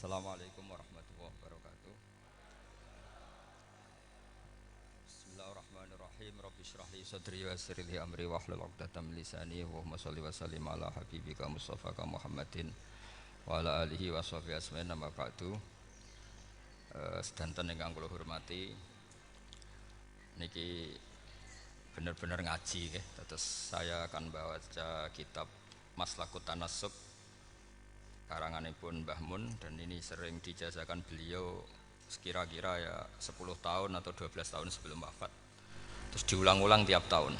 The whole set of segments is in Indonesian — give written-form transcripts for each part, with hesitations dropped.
Assalamualaikum warahmatullahi wabarakatuh. Bismillahirrahmanirrahim. Rabbi shrah li sadri wa yassir li amri wahlul 'uqdatam min lisani. Allahumma shalli wa sallim ala habibika Mustafaka Muhammadin wa ala alihi wa sahbihi asma'in nama ba'du. Sedanten ingkang kula hormati, niki bener-bener ngaji nggih. Terus saya akan baca kitab Maslakut Tanassub karanganipun Mbah Mun, dan ini sering dijazakan beliau sekira-kira ya 10 tahun atau 12 tahun sebelum wafat. Terus diulang-ulang tiap tahun.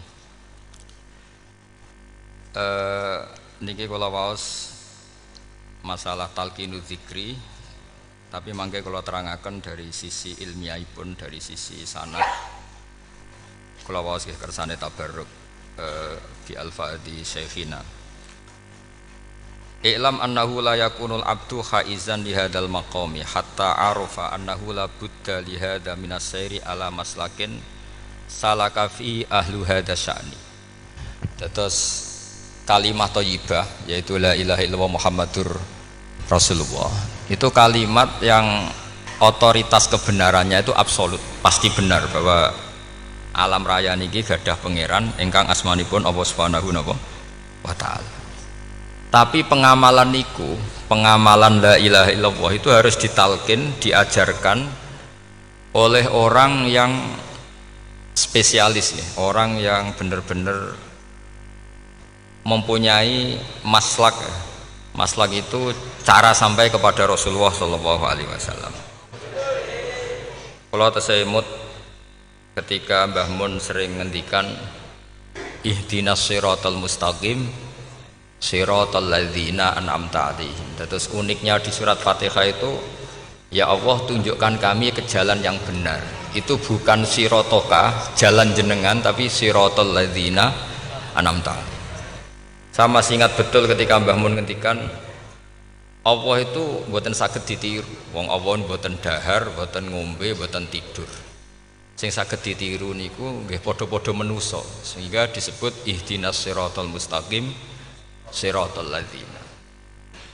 Niki kula waos masalah talqinu dzikri, tapi mangke kula terangaken dari sisi ilmiahipun, dari sisi sanad. Kula waos nggih kersane tabarruk bi al-fa'di syekhina. I'lam annahu la yakunul abdu khaizan li hadzal maqami hatta arafa annahu la budda li hadza minas sayri ala maslakin salaka fi ahlu hadza sya'ni. Terus kalimat thayyibah yaitu la ilaha illallah Muhammadur Rasulullah. Itu kalimat yang otoritas kebenarannya itu absolut, pasti benar bahwa alam raya niki gadah pangeran ingkang asmanipun Allah Subhanahu wa taala. Tapi pengamalan niku, pengamalan la ilaha illallah itu harus ditalkin, diajarkan oleh orang yang spesialis ya, orang yang benar-benar mempunyai maslak. Maslak itu cara sampai kepada Rasulullah Shallallahu Alaihi Wasallam. Kalau tersebut ketika Mbah Mun sering ngendikan ihdinas siratal mustaqim siratal ladzina an'amta 'alaihim. Terus uniknya di surat Fatihah itu, ya Allah tunjukkan kami ke jalan yang benar. Itu bukan sirotoka, jalan jenengan, tapi siratal ladzina an'amta 'alaihim. Saya masih ingat betul ketika Mbah Mun ngendikan Allah itu mboten saged ditiru. Wong Allah mboten dahar, mboten ngombe, mboten tidur. Sing saged ditiru niku nggih padha-padha manusa, sehingga disebut ihdinas siratal mustaqim siratal ladzina.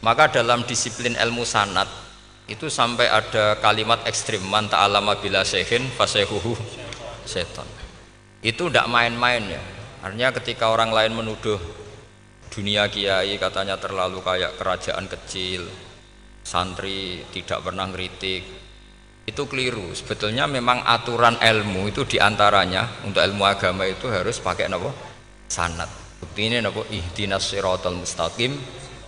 Maka dalam disiplin ilmu sanad itu sampai ada kalimat ekstrim, man ta'allama bila syekhin fasyekhuhu setan. Itu tidak main-main ya. Artinya ketika orang lain menuduh dunia kiai katanya terlalu kayak kerajaan kecil, santri tidak pernah ngeritik, itu keliru. Sebetulnya memang aturan ilmu itu diantaranya untuk ilmu agama itu harus pakai apa? Sanad. Bukti ini apa? Ihdinas siratal mustaqim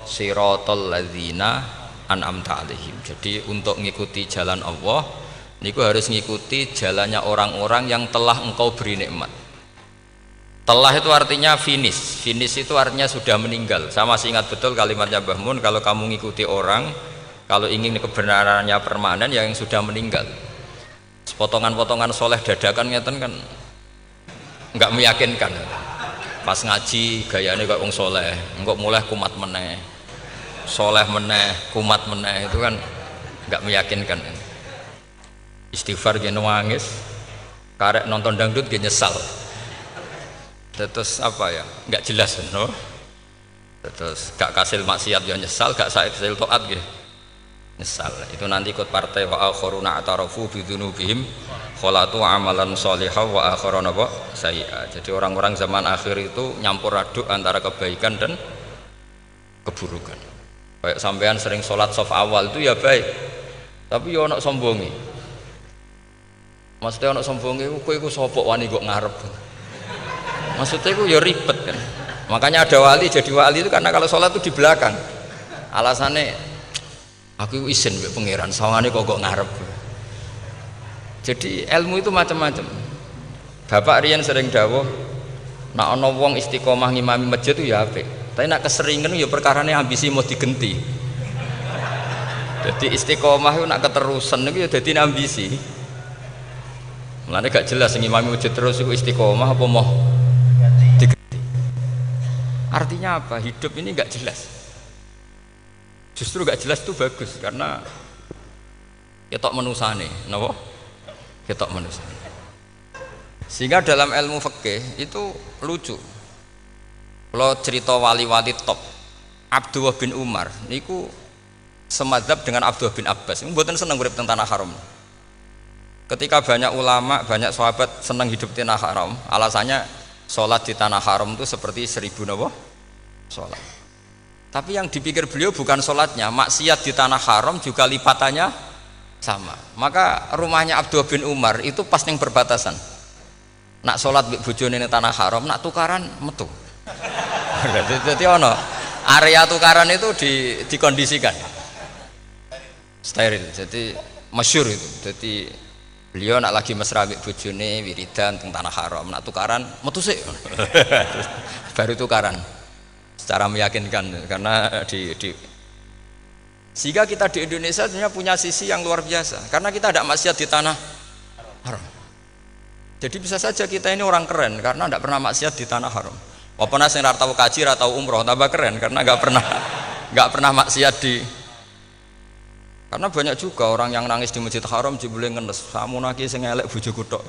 siratal ladzina an'amta 'alaihim. Jadi untuk ngikuti jalan Allah niku harus ngikuti jalannya orang-orang yang telah engkau beri nikmat. Telah itu artinya finish. Finish itu artinya sudah meninggal. Saya masih ingat betul kalimatnya Mbah Mun, kalau kamu ngikuti orang, kalau ingin kebenarannya permanen ya yang sudah meninggal. Potongan-potongan soleh dadakan ngeten kan enggak meyakinkan. Pas ngaji gayane kok wong soleh, engko mulai kumat meneh, soleh meneh, kumat meneh, itu kan enggak meyakinkan. Istighfar ge nangis, karek nonton dangdut ge nyesal. Terus apa ya? Enggak jelas no. Terus gak kasil maksiat ya nyesal, gak kasil taat ge nyesal. Itu nanti ikut partai wa akharuna atarafu bi dzunubihim kholatu amalan sholihah wa akharuna sayyi'ah. Jadi orang-orang zaman akhir itu nyampur aduk antara kebaikan dan keburukan. Kayak sampean sering sholat shaf awal itu ya baik, tapi ya ana sombongi. Maksudnya ana sombongi kowe iku sapa wani kok ngarep. Maksudnya itu ya ribet kan. Makanya ada wali jadi wali itu karena kalau sholat itu di belakang. Alasannya aku izin mbek pangeran, sawangane kok ngarep. Jadi ilmu itu macam-macam. Bapak riyen sering dawuh, nek ana wong istiqomah ngimami masjid itu ya apik. Tapi nek keseringan ya perkarane ambisi mau digenti. Jadi istiqomah itu nek keterusan itu ya dadi ambisi. Mulane gak jelas ngimami masjid terus iku istiqomah apa mau digenti. Artinya apa? Hidup ini gak jelas. Justru gak jelas itu bagus karena ketok menusane, napa? Ketok menusane. Sehingga dalam ilmu fikih itu lucu. Kalau cerita wali-wali top, Abdullah bin Umar niku semadzhab dengan Abdullah bin Abbas. Mboten seneng urip teng tanah haram. Ketika banyak ulama, banyak sahabat senang hidup di tanah haram, alasannya sholat di tanah haram itu seperti 1000 napa? Sholat. Tapi yang dipikir beliau bukan sholatnya, maksiat di tanah haram juga lipatannya sama. Maka rumahnya Abdullah bin Umar itu pas yang perbatasan. Nak sholat bojone ning tanah haram, nak tukaran metu. Jadi ono area tukaran itu dikondisikan steril. Jadi masyhur itu. Jadi beliau nak lagi mesra mbek bojone wiridan teng tanah haram, nak tukaran metu sik. Baru tukaran. Secara meyakinkan karena sehingga kita di Indonesia sebenarnya punya sisi yang luar biasa karena kita ada maksiat di tanah haram. Jadi bisa saja kita ini orang keren karena tidak pernah maksiat di tanah haram. Walaupun saya nggak tahu kaji atau umroh tambah keren karena nggak pernah maksiat di. Karena banyak juga orang yang nangis di Masjid Haram jebule ngenes, samunaki sing elek bojoku tok.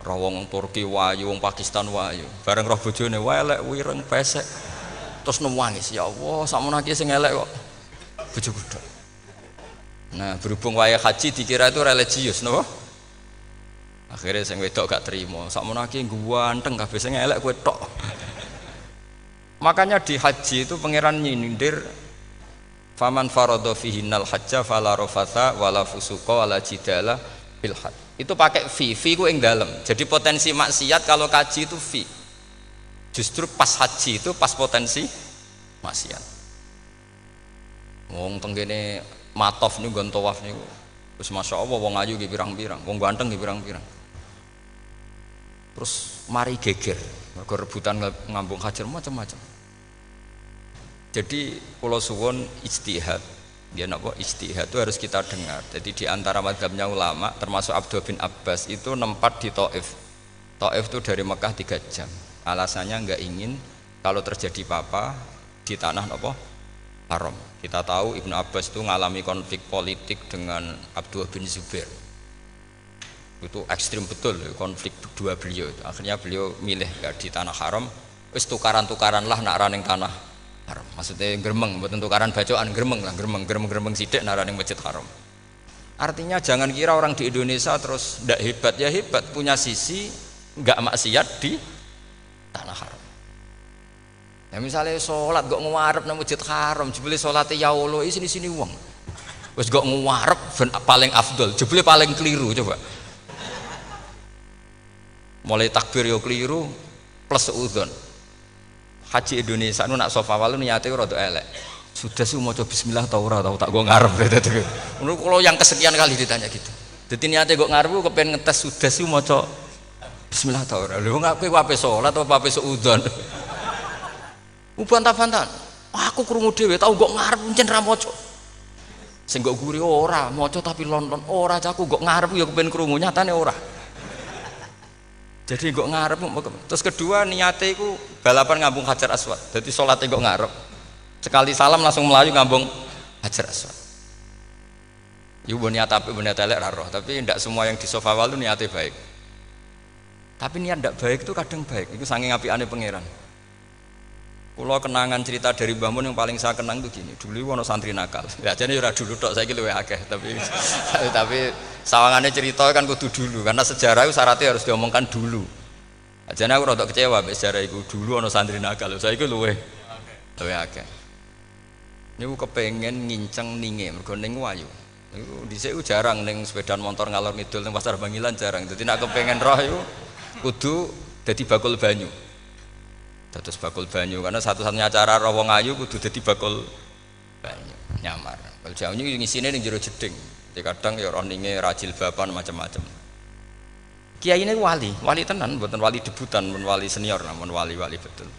Roh wong Turki wayu, wong Pakistan wayu. Bareng roh bojone elek wireng pesek. Terus nangis, ya Allah, samunaki sing elek kok bojoku tok. Nah, berhubung wayah haji dikira itu religius, napa? Akhirnya sing wedok gak terima. Samunaki ganteng kabeh sing elek kowe tok. Makanya di haji itu pangeran nyindir faman faradha fihinnal hajja fala rafatha wala fusuqa wala jidala fil hajj. Itu pakai fi ku ing dalem. Jadi potensi maksiat kalau kaji itu fi. Justru pas haji itu pas potensi maksiat. Wong tenggene matof niku nggon tawaf niku. Wis masyaallah wong ayu nggih pirang-pirang, wong ganteng nggih pirang-pirang. Terus mari geger, mergo rebutan ngambung hajar macam-macam. Jadi kula suwun ijtihad, dia napa ijtihad itu harus kita dengar. Jadi di antara mazhabnya ulama termasuk Abdullah bin Abbas itu nempat di Thaif. Thaif itu dari Mekah 3 jam. Alasannya enggak ingin kalau terjadi apa-apa di tanah napa haram. Kita tahu Ibnu Abbas itu mengalami konflik politik dengan Abdullah bin Zubair. Itu ekstrim betul konflik dua beliau itu. Akhirnya beliau milih ya di tanah haram, wis tukaran-tukaran lah nak raning tanah haram. Maksudnya gremeng, mboten tukaran bacaan gremeng lah, gremeng sithik nak raning Masjid Haram. Artinya jangan kira orang di Indonesia terus ndak hebat, ya hebat, punya sisi enggak maksiat di tanah haram. Ya misalnya sholat kok ngarep nang Masjid Haram, jebule salate ya Allah sini wong. Wis kok ngarep paling afdol, jebule paling keliru coba. Mulai takbir yo keliru plus udzon. Haji Indonesia nu nak sofa walu niate rada elek. Sudah sih maca bismillah ta ora tau tak go ngarep gitu. Menurut kalau yang kesekian kali ditanya gitu. Dadi niate kok ngarep kepen ngetes sudah sih maca bismillah ta ora. Lho ngapa kowe ape salat apa ape suudzon? Bantah-bantahan. Aku krungu dhewe tau kok ngarep pancen ra maca. Sing kok guri ora maca tapi lonton ora caku kok ngarep ya kepen krungu nyatane ora. Jadi kok ngarep. Terus kedua niate iku balapan ngambung Hajar Aswad. Jadi salate kok ngarep. Sekali salam langsung melayu ngambung Hajar Aswad. Iku niat apik niat elek ra roh, tapi ndak semua yang di sofa walu niate baik. Tapi niat ndak baik itu kadang baik. Iku saking apikane pangeran. Kula kenangan cerita dari Mbah Mun yang paling saya kenang itu gini. Dulu ono santri nakal. Ya jane ora dulu tok, saiki luwih akeh, tapi sawangane cerita kan kudu dulu karena sejarah itu syaratnya harus diomongkan dulu. Jane aku rada kecewa mbek sejarah iku. Dulu ono santri nakal, saiki luwih akeh. Niku kepengin nginceng ninge mergo ning wayu. Niku dhisik jarang ning sepeda motor ngalor ngidul ning Pasar Bangilan jarang. Dadi nek kepengin roh iku kudu dadi bakul banyu. Dados bakul banyu karena satu-satunya cara roh wong ayu kudu dadi bakul banyu nyamar. Bakul banyu ngisine ning jero jeding. Jadi kadang ya roh ninge rajil bapan macam-macam. Kiai ini wali tenan, bukan wali debutan, bukan wali senior, namun wali betul.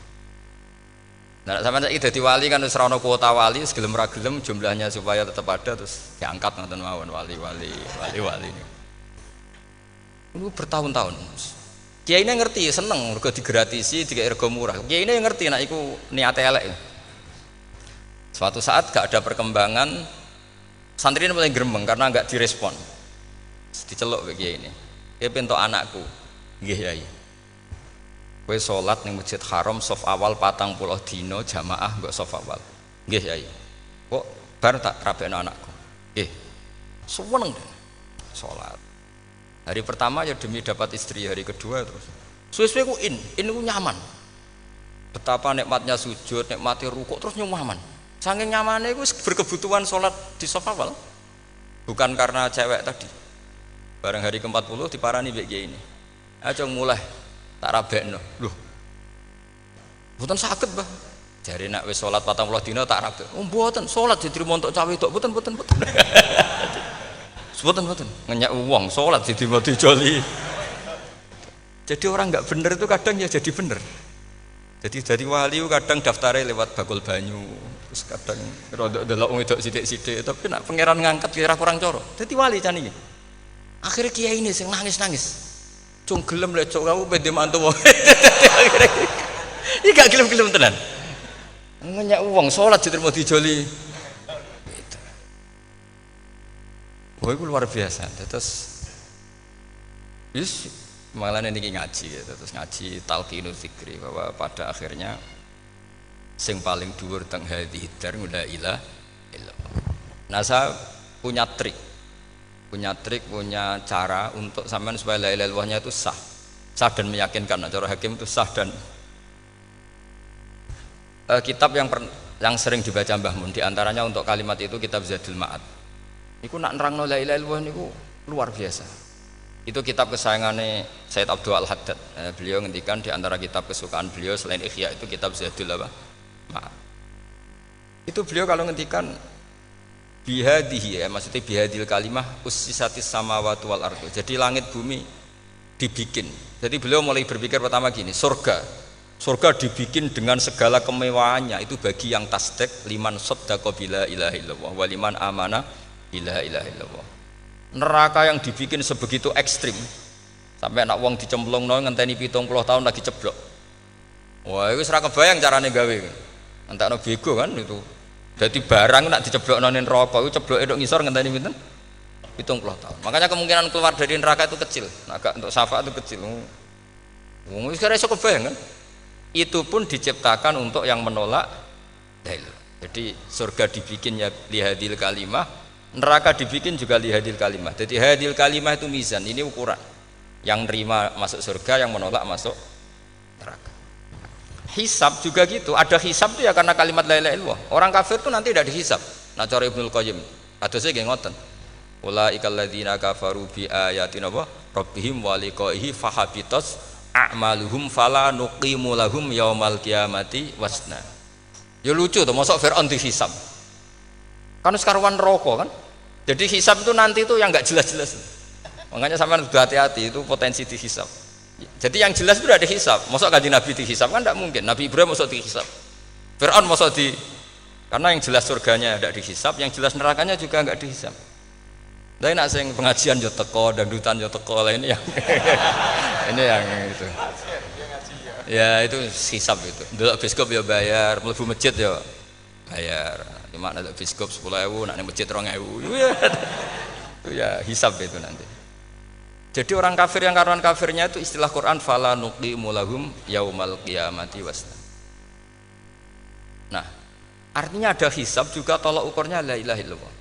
Nah, sampai saiki dadi wali kan wis ora ono kuota wali, segelem ra gelem jumlahnya supaya tetap ada terus diangkat ngoten mawon wali. Ini bertahun-tahun. Kiai ini ngerti, seneng mergo digratisi, dikai rego murah. Kiai ini ngerti nek iku niate elek. Suatu saat gak ada perkembangan, santri ini mulai gremeng karena enggak direspon. Diceluk ke kiai ini. Kiai pentok anakku. Nggih, Yai. Kowe salat ning Masjid Haram saf awal 40 dina jamaah mbok saf awal. Nggih, Yai. Kok bar tak rabekno anakku. Seneng deh sholat. Hari pertama ya demi dapat istri, hari kedua terus suwe-suwe ku ku nyaman. Betapa nikmatnya sujud, nikmati rukuk terus nyaman. Saking nyamannya ku berkebutuhan sholat di sofa awal. Bukan karena cewek tadi. Bareng hari ke-40 diparani mbek kiai ini. Aja mulai tak rabekno. Loh. Mboten saged, Mbah. Jare nek wis salat 40 dina tak rabek. Oh mboten, salat diterima untuk cawe tok. Mboten. Mboten. Ngenyak wong salat diterima dijoli. Jadi orang enggak bener itu kadang ya jadi bener. Jadi dari wali kadang daftarnya lewat bakul banyu. Terus kadang rodok delok wedok sithik-sithik, tapi nek pangeran ngangkat kira kurang coro. Dadi wali can iki. Akhirnya kiai ini sing nangis-nangis. Cung gelem lek cok kamu pede mantu wae. Iki gak gelem-gelem tenan. Ngenyak wong salat diterima dijoli. Gitu. Wah, itu luar biasa. Terus malah niki ngaji gitu. Terus ngaji talqinul zikri bahwa pada akhirnya sing paling dhuwur teng hadhihi dar la ilaha illallah. Nah, saya punya cara untuk sampean supaya la ilaha illallahnya itu sah dan meyakinkan. Nah, cara hakim itu sah dan kitab yang sering dibaca Mbah Mun diantaranya untuk kalimat itu kitab Zadul Ma'ad. Niku nak nerangno la ilaha illallah niku luar biasa. Itu kitab kesayangannya Sayyid Abdul Al-Haddad. Beliau ngendikan diantara kitab kesukaan beliau selain Ihya itu kitab Zadul Ma'ad. Itu beliau kalau ngendikan bihadihi maksudnya bihadil kalimah ussisatis samawati wal ardu. Jadi langit bumi dibikin. Jadi beliau mulai berpikir pertama gini, surga dibikin dengan segala kemewahannya itu bagi yang tasdik liman saddaqa bila ilaha illallah wa liman amana bila ilaha illallah. Neraka yang dibikin sebegitu ekstrim sampai anak wong dicemplungno ngenteni 70 tahun lagi ceblok. Wah, itu ora kebayang carane gawe. Entakno bego kan itu. Jadi barang nak diceblokno ning neraka iku cebloke tok ngisor ngenteni pinten? 70 tahun. Makanya kemungkinan keluar dari neraka itu kecil. Nah, untuk syafaat itu kecil. Wong wis kira iso kebayang kan? Itu pun diciptakan untuk yang menolak dalil. Jadi surga dibikinnya lihadil kalimah, neraka dibikin juga lihadil kalimah. Jadi hadil kalimah itu mizan, ini ukuran. Yang nerima masuk surga, yang menolak masuk neraka. Hisab juga gitu, ada hisab itu ya karena kalimat la ilaha illallah. Orang kafir itu nanti tidak dihisab. Nah cara Ibnul Qayyim, adose nggih ngoten. Ulaikal ladzina kafaru bi ayatina rabbihim wa liqaihi fahabitas a'maluhum fala nuqimu lahum yaumal qiyamati wasna. Ya lucu tuh, mosok Fir'aun dihisab. Kan sekarwan neraka kan. Jadi hisab itu nanti itu yang enggak jelas-jelas. Makanya sampean sudah hati-hati itu potensi dihisab. Jadi yang jelas itu udah dihisab. Mosok kanjeng Nabi dihisab kan enggak mungkin. Nabi Ibrahim mosok dihisab. Fir'aun mosok karena yang jelas surganya enggak dihisab, yang jelas nerakanya juga enggak dihisab. Tapi nak sing pengajian yo teko, dangdutan yo teko lah ini yang ini yang itu. Ya itu hisab itu. Delok biskop yo bayar, mlebu masjid yo bayar. Cuma nek biskop 10.000, nek masjid 2.000. Itu ya hisab itu nanti. Jadi orang kafir yang karuan kafirnya itu istilah Quran fala nuqimu lahum yaumal qiyamati wasna. Nah, artinya ada hisab juga tolak ukurnya la ilaha illallah.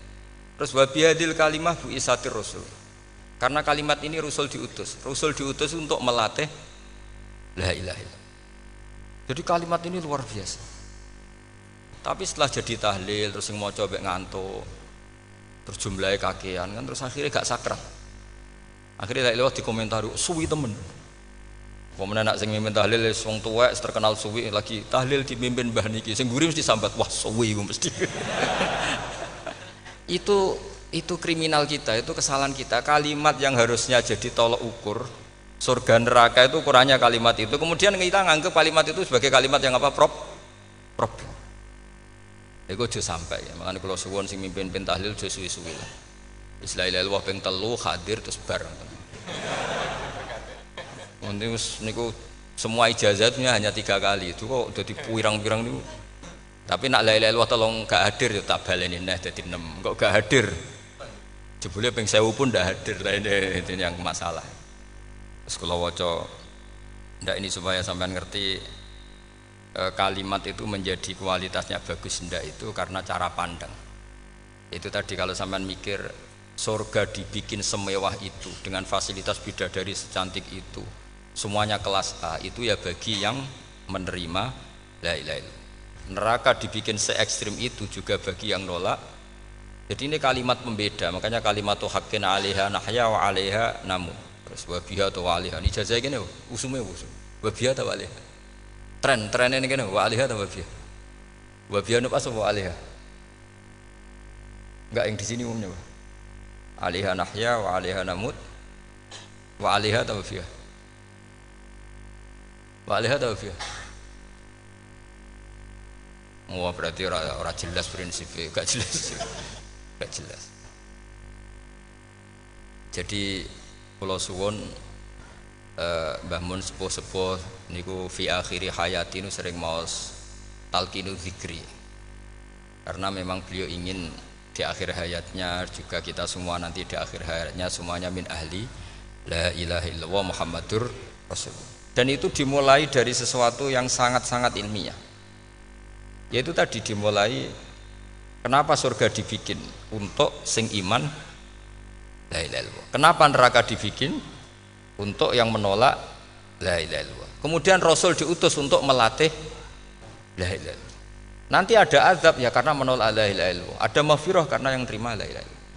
Terus wa bihadil kalimah bu isatir rasul. Karena kalimat ini rasul diutus untuk melatih la ilaha illallah. Jadi kalimat ini luar biasa. Tapi setelah jadi tahlil terus yang mau coba ngantuk, terus jumlahnya kakean kan, terus akhirnya gak sakral. Akhirnya lewat di komentar suwi temen. Pemenang nak sing mimpin tahlil wong tuwek terkenal suwi lagi tahlil dipimpin mbah niki sing mburi mesti sambat wah suwi mesti. Itu kriminal kita, itu kesalahan kita. Kalimat yang harusnya jadi tolok ukur surga neraka itu ukurannya kalimat itu. Kemudian kita nganggap kalimat itu sebagai kalimat yang apa? Problem. Iku aja sampai ya. Makanya kalau suwun sing mimpin tahlil aja suwi-suwi lah. Istilah illallah ping 3 hadir terus bar. Nanti niku semua ijazatnya hanya 3 kali. Itu kok dadi pirang-pirang niku. Tapi nak la ilaha illallah tolong gak hadir ya tak baleni neh dadi 6. Kok gak hadir? Jebule ping 1000 pun ndak hadir. Ini yang masalah. Terus kalau waca ndak ini supaya sampean ngerti kalimat itu menjadi kualitasnya bagus ndak itu karena cara pandang. Itu tadi kalau sampean mikir surga dibikin semewah itu dengan fasilitas bidadari secantik itu, semuanya kelas A, itu ya bagi yang menerima la ilaha illallah. Neraka dibikin se ekstrim itu juga bagi yang nolak. Jadi ini kalimat pembeda, makanya kalimat haqqin 'alaiha nahya wa 'alaiha namu. Terus wa biha tu 'alaiha. Ini ijazah gini usume usum. Wa biha tu 'alaiha. Tren ini gini wa 'alaiha ta wa biha. Wa biha nu pas wa 'alaiha. Enggak yang di sini umumnya, Pak. 'Alaiha nahya wa 'alaiha namut. Wa 'alaiha ta wa biha. Wa 'alaiha ta wa biha. Wah berarti orang jelas prinsipnya, gak jelas. Gak jelas. Jadi kula suwun Mbah Mun sepuh-sepuh niku fi akhiri hayati nu sering maos talqinu zikri. Karena memang beliau ingin di akhir hayatnya juga kita semua nanti di akhir hayatnya semuanya min ahli la ilaha illallah Muhammadur Rasulullah. Dan itu dimulai dari sesuatu yang sangat-sangat ilmiah. Yaitu tadi dimulai kenapa surga dibikin untuk sing iman la ilaha illallah. Kenapa neraka dibikin untuk yang menolak la ilaha illallah. Kemudian Rasul diutus untuk melatih la ilaha illallah. Nanti ada azab ya karena menolak la ilaha illallah. Ada maghfirah karena yang terima la ilaha illallah.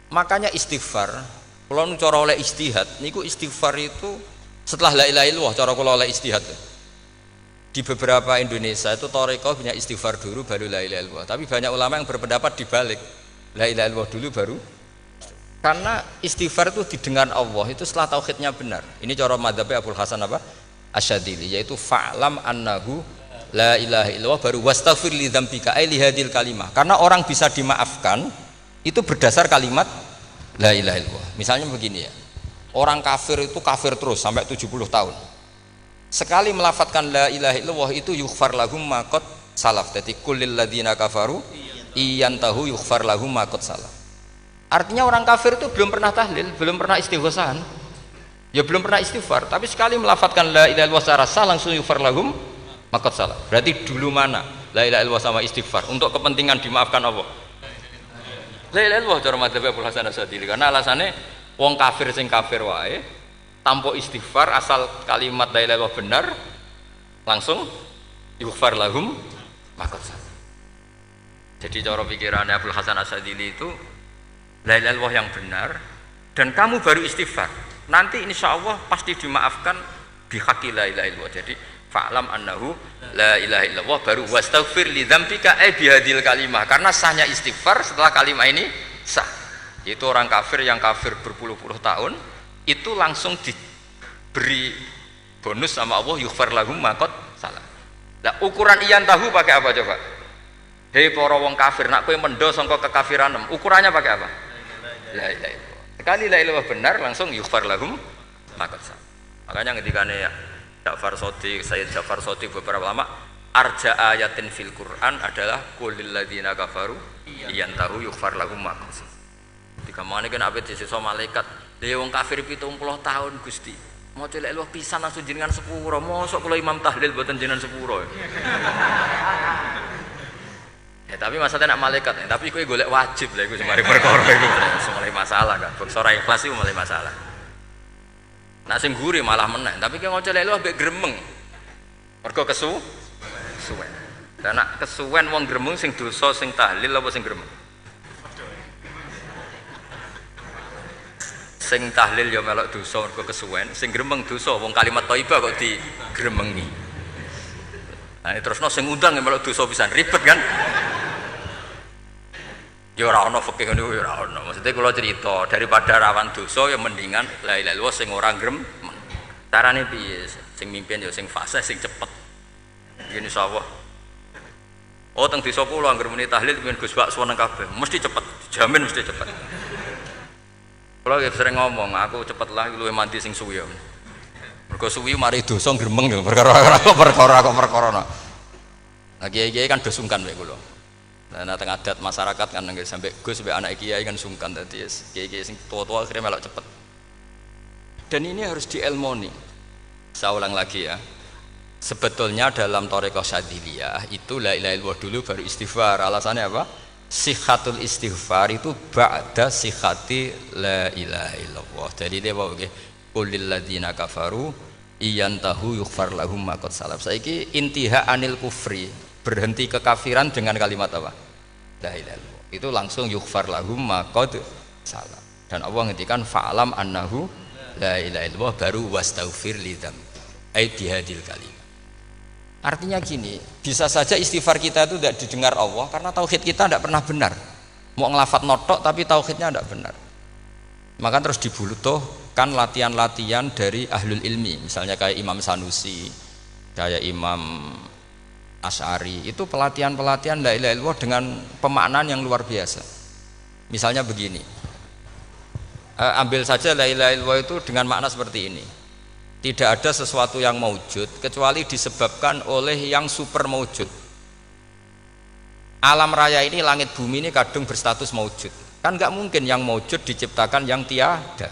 Makanya istighfar, kalau cara oleh istihad, niku istighfar itu setelah la ilaha illallah cara kula oleh istihad. Di beberapa Indonesia itu thariqah punya istighfar dulu baru la ilaha illallah. Tapi banyak ulama yang berpendapat dibalik. La ilaha illallah dulu baru. Karena istighfar itu didengar Allah itu setelah tauhidnya benar. Ini cara madzhabnya Abul Hasan apa? Asyadzili, yaitu fa'lam annahu la ilaha illallah baru wastaghfir li dzambika ai li hadil kalimah. Karena orang bisa dimaafkan itu berdasar kalimat la ilaha illallah. Misalnya begini ya. Orang kafir itu kafir terus sampai 70 tahun. Sekali melafatkan la ilaha illallah itu yughfar lahum ma qad salaf. Jadi kullil ladzina kafaru iyantahu yughfar lahum ma qad salaf. Artinya orang kafir itu belum pernah tahlil, belum pernah istighosah. Ya belum pernah istighfar, tapi sekali melafatkan la ilaha illallah secara sah langsung yughfar lahum ma qad salaf. Berarti dulu mana la ilaha illallah sama istighfar untuk kepentingan dimaafkan Allah? La ilaha illallah cara madzhab Abul Hasan Asyadzili karena alasannya wong kafir sing kafir wae tanpa istighfar asal kalimat la ilaha illallah benar langsung yughfar lahum maqad salaf. Jadi cara pikirannya Abdul Hasan Asyadzili itu la ilaha illallah yang benar dan kamu baru istighfar nanti insya Allah pasti dimaafkan bihaqqi la ilaha illallah. Jadi fa'lam annahu la ilaha illallah baru wastaghfir li dzambika ai bihadil kalimah karena sahnya istighfar setelah kalimat ini sah. Yaitu orang kafir yang kafir berpuluh-puluh tahun itu langsung diberi bonus sama Allah yughfar lahum ma qad salaf. Lah ukuran iyan tahu pakai apa coba? Hei para wong kafir nak kowe mendo sangka kekafiran ukurannya pakai apa? La ilaha illallah. Sekali la ilaha benar langsung yughfar lahum ma qad salaf. Makanya ketikane ya Ja'far Shadiq, Sayyid Ja'far Shadiq beberapa lama arja ayatin fil Quran adalah qulil ladzina kafaru iyan tahu yughfar lahum ma qad salaf. Dikamane kan ape disisa malaikat lha wong kafir 70 tahun Gusti maca la ilaha pisan langsung jenengan sepuro mosok kula imam tahlil boten jenengan sepuro ya tapi maksudnya nak malaikat tapi kowe golek wajib lha iku semari perkara iku mulai masalah kan bangsa ora ikhlas iku mulai masalah nak sing guri malah meneh tapi kowe maca la ilaha mbek gremeng mergo kesuwen dan nak kesuwen wong gremeng sing dosa sing tahlil apa sing gremeng sing tahlil ya melok dosa mergo kesuwen, sing gremeng dosa wong kalimat thayyibah kok digremengi. Nah, terusno sing undang ya melok dosa pisan ribet kan. Ya ora ana fikih ngono ya ora ana. Maksudnya kula cerita daripada rawan dosa ya mendingan la ilaha illallah sing ora gremeng. Carane piye? Sing mimpin ya sing fasih sing cepet. Yen insyaallah. Oh teng desa kula anggere muni tahlil piye Gus bakso nang kabeh, mesti cepet, jamin mesti cepet. Kalau sering ngomong, aku cepet lah luwih mandi sing suwi. Mergo suwi mari dosa gremeng ya perkara perkara. Nah kiai-kiai kan do sungkan mek kula. Nah teng adat masyarakat kan nggih sampai Gus sampai anak kiai kan sungkan dadi kiai-kiai sing tua-tua akhirnya melok cepet. Dan ini harus dielmoni. Saya ulang lagi ya. Sebetulnya dalam thariqah Syadziliyah itu la ilaha illallah dulu baru istighfar. Alasannya apa? Sihatul istighfar itu ba'da sihati la ilaha illallah. Jadi dia bawa ke qulil ladzina kafaru iyantahu yughfar lahum ma qad salaf. Saiki intiha anil kufri, berhenti kekafiran dengan kalimat apa? La ilaha illallah. Itu langsung yughfar lahum ma qad salaf. Dan Allah ngendikan fa'alam annahu la ilaha illallah baru wastaghfir lidzam. Ai bihadil kalimat. Artinya gini, bisa saja istighfar kita itu tidak didengar Allah karena tauhid kita tidak pernah benar. Mau ngelafat notok tapi tauhidnya tidak benar. Maka terus dibutuhkan latihan-latihan dari ahlul ilmi, misalnya kayak Imam Sanusi, kayak Imam Asy'ari, itu pelatihan-pelatihan la ilaha illallah dengan pemaknaan yang luar biasa. Misalnya begini, ambil saja la ilaha illallah itu dengan makna seperti ini. Tidak ada sesuatu yang maujud kecuali disebabkan oleh yang super maujud. Alam raya ini, langit bumi ini kadung berstatus maujud. Kan nggak mungkin yang maujud diciptakan yang tiada.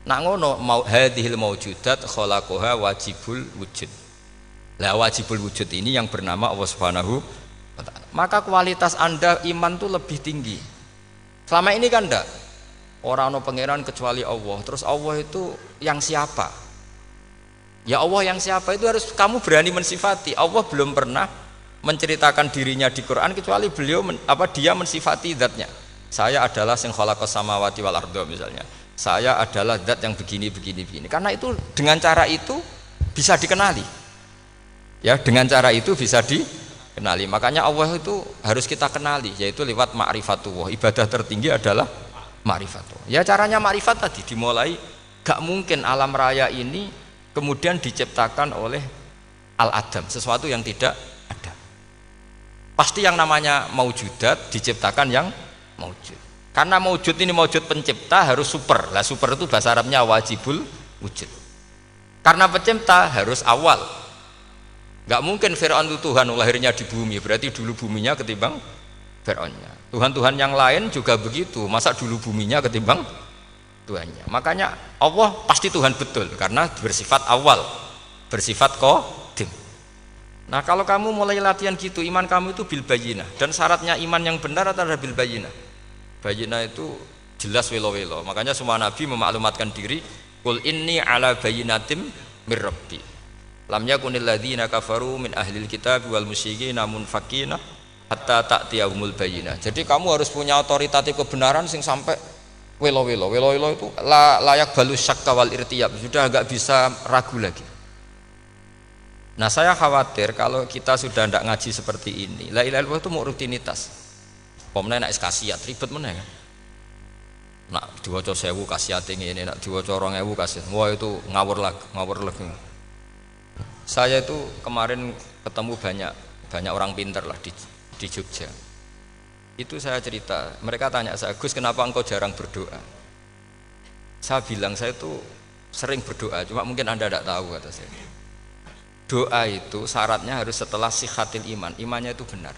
Nak ngono hadhil maujudat khalaqaha wajibul wujud. Lah wajibul wujud ini yang bernama Allah Subhanahu wa ta'ala. Maka kualitas Anda iman tuh lebih tinggi. Selama ini kan enggak. Orang no pangeran kecuali Allah. Terus Allah itu yang siapa? Ya Allah yang siapa itu harus kamu berani mensifati. Allah belum pernah menceritakan dirinya di Quran kecuali beliau dia mensifati zatnya. Saya adalah sing khalaqas samawati wal ardh misalnya. Saya adalah zat yang begini. Karena itu dengan cara itu bisa dikenali. Ya, dengan cara itu bisa dikenali. Makanya Allah itu harus kita kenali, yaitu lewat ma'rifatullah. Ibadah tertinggi adalah ma'rifatullah. Ya caranya ma'rifat tadi dimulai, gak mungkin alam raya ini kemudian diciptakan oleh al-adam, sesuatu yang tidak ada. Pasti yang namanya maujudat diciptakan yang maujud. Karena maujud ini maujud pencipta harus super. Lah super itu bahasa Arabnya wajibul wujud. Karena pencipta harus awal. Gak mungkin Fir'aun itu Tuhan lahirnya di bumi, berarti dulu buminya ketimbang Fir'aunnya. Tuhan-Tuhan yang lain juga begitu, masa dulu buminya ketimbang Tuhannya. Makanya Allah pasti Tuhan betul karena bersifat awal, bersifat qadim. Nah kalau kamu mulai latihan gitu, iman kamu itu bil bayyinah. Dan syaratnya iman yang benar adalah bil bayyinah. Bayyinah itu jelas welo-welo. Makanya semua nabi memaklumatkan diri, qul inni ala bayyinatim mir rabbi. Lam yakunil ladzina kafaru min ahlil kitab wal musyrikin munfakina hatta ta'tiyahumul bayyinah. Jadi kamu harus punya otoritatif kebenaran sing sampai welo-welo itu layak balus syakka wal irtiyab, sudah agak bisa ragu lagi. Nah saya khawatir kalau kita sudah tidak ngaji seperti ini, la ilaha illallah itu mau rutinitas. Pomene nek kasiat ribet meneh kan. Nak diwaca 1000 kasiat ngene, nak diwaca 2000 kasiat. Wah itu ngawur lagi. Saya itu kemarin ketemu banyak orang pintar lah di Jogja. Itu saya cerita, mereka tanya saya, Gus kenapa engkau jarang berdoa? Saya bilang saya itu sering berdoa, cuma mungkin Anda tidak tahu kata saya. Doa itu syaratnya harus setelah sihatil iman, imannya itu benar.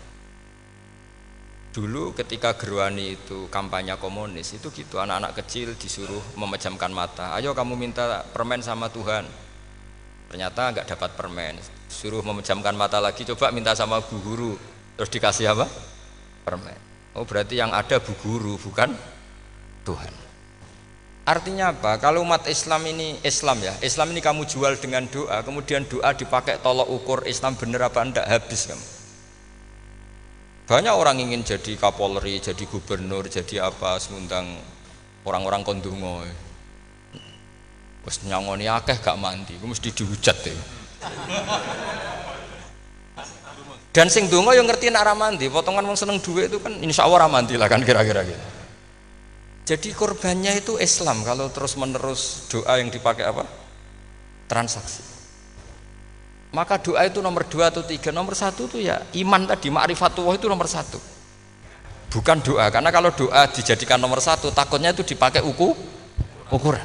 Dulu ketika Gerwani itu kampanye komunis itu gitu, anak-anak kecil disuruh memejamkan mata, ayo kamu minta permen sama Tuhan. Ternyata nggak dapat permen, suruh memejamkan mata lagi, coba minta sama bu guru, terus dikasih apa? Permen. Oh berarti yang ada bu guru bukan Tuhan. Artinya apa? Kalau umat Islam ini Islam ini kamu jual dengan doa, kemudian doa dipakai tolok ukur Islam bener apa enggak, habis kamu. Banyak orang ingin jadi Kapolri, jadi gubernur, jadi apa, ngundang orang-orang kondungo. Wes nyangoni akeh gak mandi, mesti dihujat deh. Dan sing donga yang ngerti nak ra mandi, potongan wong seneng duit itu kan insya Allah ra mandi lah kan kira-kira gitu. Jadi korbannya itu Islam kalau terus menerus doa yang dipakai apa? Transaksi. Maka doa itu nomor 2 atau 3, nomor 1 itu ya iman tadi, ma'rifatullah itu nomor 1. Bukan doa, karena kalau doa dijadikan nomor 1 takutnya itu dipakai ukuran.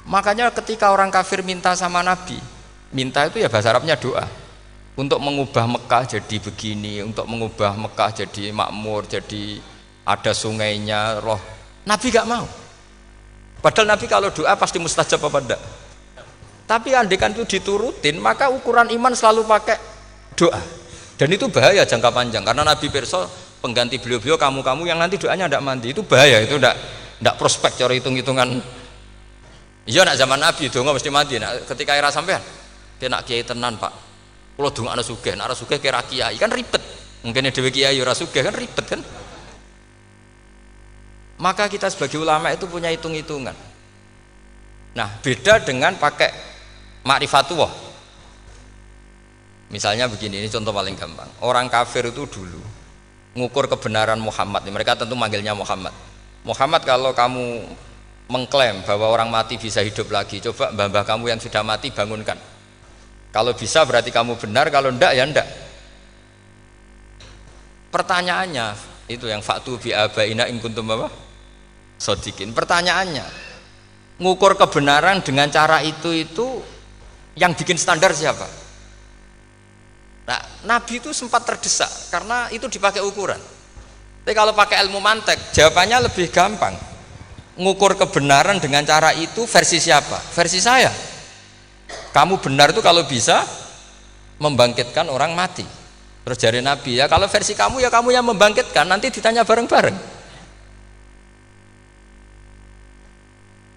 Makanya ketika orang kafir minta sama Nabi, minta itu ya bahasa Arabnya doa. Untuk mengubah Mekah jadi begini, untuk mengubah Mekah jadi makmur, jadi ada sungainya, roh. Nabi gak mau. Padahal Nabi kalau doa pasti mustajab apa enggak? Tapi andaikan itu diturutin, maka ukuran iman selalu pakai doa. Dan itu bahaya jangka panjang karena Nabi pirsa pengganti beliau-beliau kamu-kamu yang nanti doanya tidak mandi, itu bahaya, itu tidak prospek cara hitung-hitungan. Iya nak zaman Nabi donga mesti mandi. Nak ketika era sampean dia nak kiai tenan Pak, kalau dongakno sugih, nak ora sugih kira kiai kan ribet. Mungkin dhewe kiai ora sugih kan ribet kan. Maka kita sebagai ulama itu punya hitung-hitungan. Nah, beda dengan pakai ma'rifatullah. Misalnya begini, ini contoh paling gampang. Orang kafir itu dulu ngukur kebenaran Muhammad, mereka tentu manggilnya Muhammad. Muhammad, kalau kamu mengklaim bahwa orang mati bisa hidup lagi, coba mbah-mbah kamu yang sudah mati bangunkan. Kalau bisa berarti kamu benar, kalau ndak ya ndak. Pertanyaannya itu yang faktu bi abaina in kuntum apa? Sodikin. Pertanyaannya, ngukur kebenaran dengan cara itu yang bikin standar siapa? Nah, Nabi itu sempat terdesak karena itu dipakai ukuran. Tapi kalau pakai ilmu mantek, jawabannya lebih gampang. Ngukur kebenaran dengan cara itu versi siapa? Versi saya. Kamu benar itu kalau bisa membangkitkan orang mati. Terus jari Nabi, ya kalau versi kamu ya kamu yang membangkitkan, nanti ditanya bareng-bareng.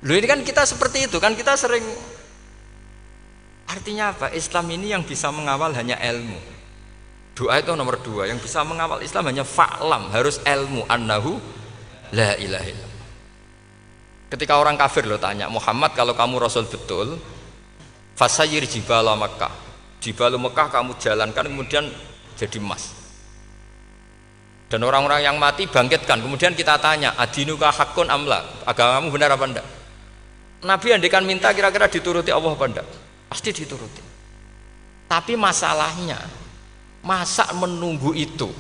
Loh, ini kan kita seperti itu kan, kita sering. Artinya apa? Islam ini yang bisa mengawal hanya ilmu. Doa itu nomor 2. Yang bisa mengawal Islam hanya fa'lam, harus ilmu annahu la ilaha illallah. Ketika orang kafir lo tanya, Muhammad kalau kamu Rasul betul, fasayir jibala Makkah, jibalu Mekah kamu jalankan kemudian jadi emas. Dan orang-orang yang mati bangkitkan. Kemudian kita tanya, adinuka hakun amla, agamamu benar apa enggak? Nabi andikan minta kira-kira dituruti Allah apa enggak? Pasti dituruti. Tapi masalahnya, masa menunggu itu?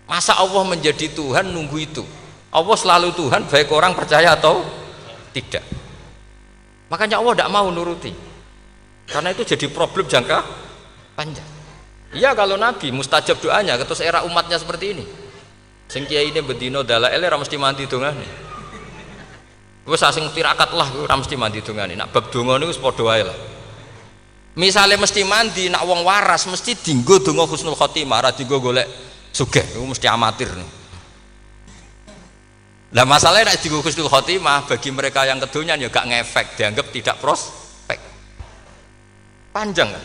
Masa Allah menjadi Tuhan nunggu itu? Allah selalu Tuhan baik orang percaya atau tidak. Makanya Allah tidak mau nuruti, karena itu jadi problem jangka panjang. Iya, kalau Nabi mustajab doanya, terus era umatnya seperti ini. Sing kiai ini bedino dalail ora mesti mandi dongane. Wis asing tirakat lah ora mesti mandi dongane. Nak bab donga niku wis padha wae lah. Misalnya mesti mandi, nak wong waras mesti dinggo donga husnul khotimah, ora dinggo golek sugih, itu mesti amatir. Lah masalahnya nak dinggo husnul khotimah bagi mereka yang kedonyan ya gak ngefek, dianggap tidak prospek. Panjang kan?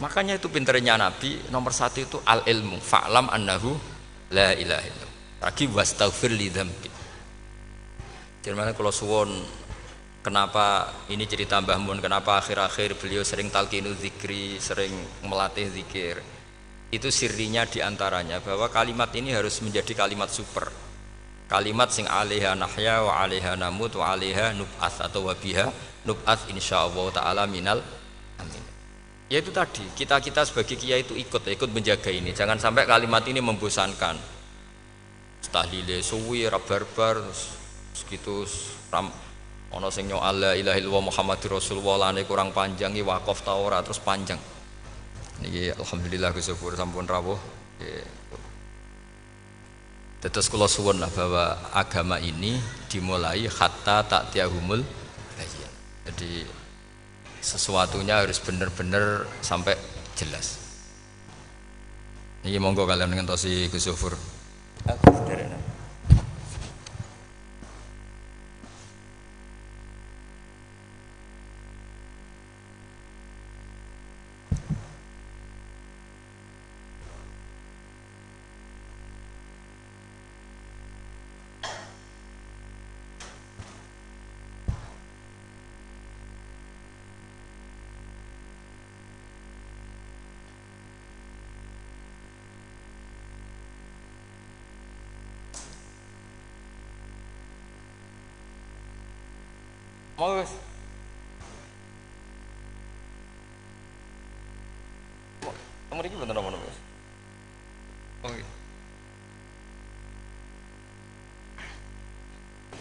Makanya itu pinternya Nabi, nomor 1 itu al ilmu, fa'lam annahu la ilaha illallah. Lagi wastaghfir li dzambi. Jadi kalau suwon, kenapa ini cerita Mbah Mun, kenapa akhir-akhir beliau sering talqinu zikri, sering melatih zikir. Itu sirinya diantaranya bahwa kalimat ini harus menjadi kalimat super. Kalimat sing alaiha nahya wa alaiha namut wa alaiha nub'ats atau wabiha nub'ats insyaallah ta'ala minal amin. Ya itu tadi, kita sebagai kiai itu ikut menjaga ini. Jangan sampai kalimat ini membosankan. Tahlile suwi barbar segitu ram ana sing nyoal la ilaha illallah Muhammadur Rasulullah lane kurang panjang iki wakaf ta ora terus panjang. Niki alhamdulillah Gus Syukur sampun rawuh. Terus kula suwun lah bahwa agama ini dimulai hatta ta'tiyahumul bayyin. Jadi sesuatunya harus benar-benar sampai jelas. Niki monggo kalian ngentosi Gus Syukur. Mau wis. Nomor iki bener nomor wis. Oke.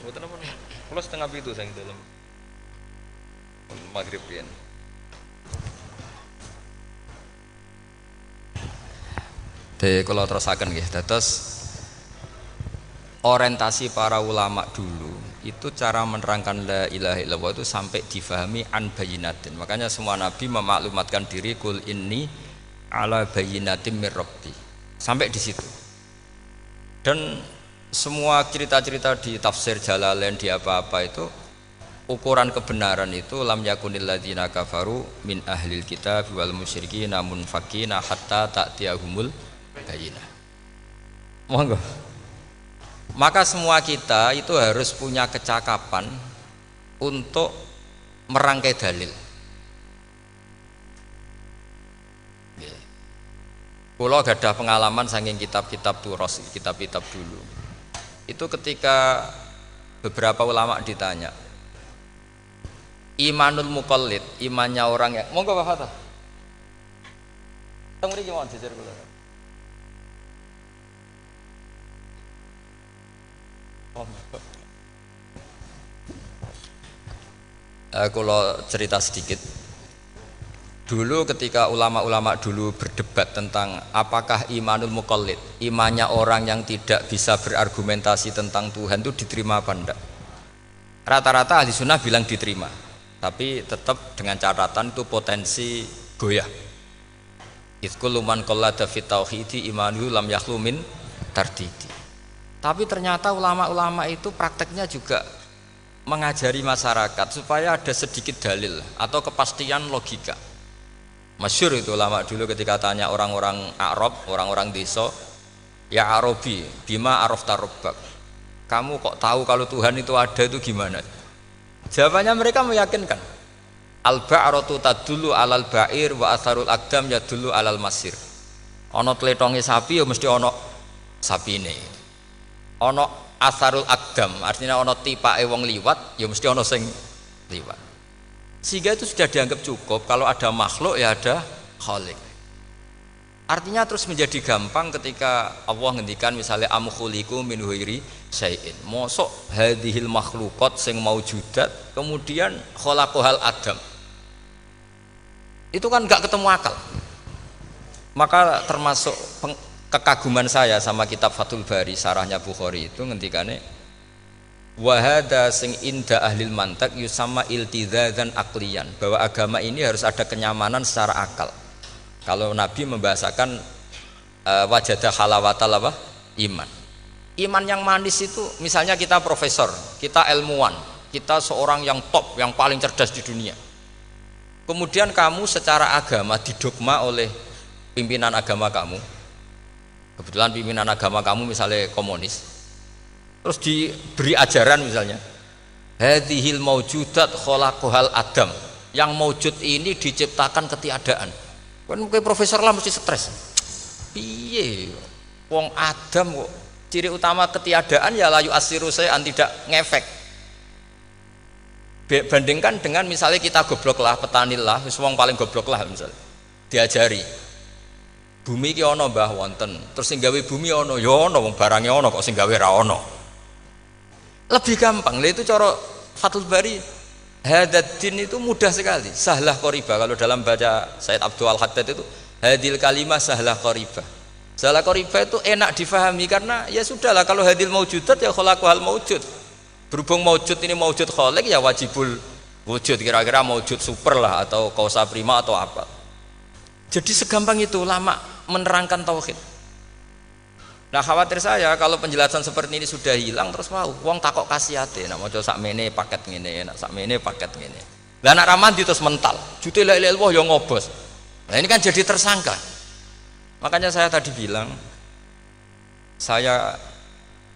Betul nomor. Kula setengah itu sang dalam. Maghrib pian. Kalau terusaken nggih, dados orientasi para ulama dulu itu cara menerangkan la ilaha illallah itu sampai difahami an bayinatin. Makanya semua nabi memaklumatkan diri kul inni ala bayyinatin mir rabbi. Sampai di situ. Dan semua cerita-cerita di tafsir Jalalain di apa-apa itu ukuran kebenaran itu lam yakunil ladzina kafaru min ahlil kitab wal musyrikin namun fakina hatta ta'tiyahumul bayyinah. Monggo. Maka semua kita itu harus punya kecakapan untuk merangkai dalil. Kalau ada pengalaman saking kitab-kitab turos, kitab-kitab dulu. Itu ketika beberapa ulama ditanya, imanul muqallid, imannya orang yang monggo Pak Fatah. Teng mriki mawon jejer kula. Kalau cerita sedikit. Dulu ketika ulama-ulama dulu berdebat tentang apakah imanul muqallid, imannya orang yang tidak bisa berargumentasi tentang Tuhan itu diterima apa enggak? Rata-rata ahli sunnah bilang diterima, tapi tetap dengan catatan itu potensi goyah. Idzkullu man qallada fit tauhidi imanuhu lam yakhlu min tardidi. Tapi ternyata ulama-ulama itu prakteknya juga mengajari masyarakat supaya ada sedikit dalil atau kepastian logika. Masyhur itu ulama dulu ketika tanya orang-orang Arab, orang-orang desa, ya Arabi, bima arafta rabbak. Kamu kok tahu kalau Tuhan itu ada itu gimana? Jawabannya mereka meyakinkan. Al-ba'ratu tadullu alal ba'ir wa atharul aqdam yadullu alal masir. Ana tletonge sapi ya mesti ana sapine. Ana atharul aqdam, artinya ana tipake wong liwat ya mesti ana sing liwat. Sehingga itu sudah dianggap cukup kalau ada makhluk ya ada khalik. Artinya terus menjadi gampang ketika Allah ngendikan misalnya am khuliqu min ghairi syai'in. Mosok hadhil makhluqat sing maujudat kemudian khalaqahal adam. Itu kan enggak ketemu akal. Maka termasuk kekaguman saya sama kitab Fathul Bari sarahnya Bukhari itu ngendikane wa hadza sing inda ahlil mantak yusamma iltizazan aqliyan, bahwa agama ini harus ada kenyamanan secara akal. Kalau Nabi membahasakan wajadah halawatal apa? Iman. Iman yang manis itu misalnya kita profesor, kita ilmuwan, kita seorang yang top, yang paling cerdas di dunia. Kemudian kamu secara agama didogma oleh pimpinan agama kamu. Kebetulan pimpinan agama kamu misalnya komunis. Terus diberi ajaran misalnya hadhil maujudat khalaqahal adam, yang maujud ini diciptakan ketiadaan. Kan mungkin profesor lah mesti stres. Piye wong Adam kok ciri utama ketiadaan ya layu asiru saya tidak ngefek. Bandingkan dengan misalnya kita goblok lah, petani lah, wis wong paling goblok lah misalnya. Diajari bumi ki ana mbah wonten, terus sing gawe bumi ana ya ana, wong barange ana kok sing gawe ra ana. Lebih gampang. Lah itu cara Fathul Bari hadaddin itu mudah sekali, sahlah qoriba. Kalau dalam baca Said Abdul Al-Haddad itu hadil kalimah sahlah qoriba. Sahlah qoriba itu enak difahami karena ya sudahlah, kalau hadil maujudat ya khalaqahal maujud. Berhubung maujud ini maujud khaliq ya wajibul wujud, kira-kira maujud super lah atau kausa prima atau apa. Jadi segampang itu ulama menerangkan tauhid. Nah khawatir saya kalau penjelasan seperti ini sudah hilang terus mau wong takok kasihate, nak maca sakmene paket ngene, nak sakmene paket ngene. Lah nak ramandi terus mental, jute la ilaha illallah ya ngobos. Nah ini kan jadi tersangka. Makanya saya tadi bilang, saya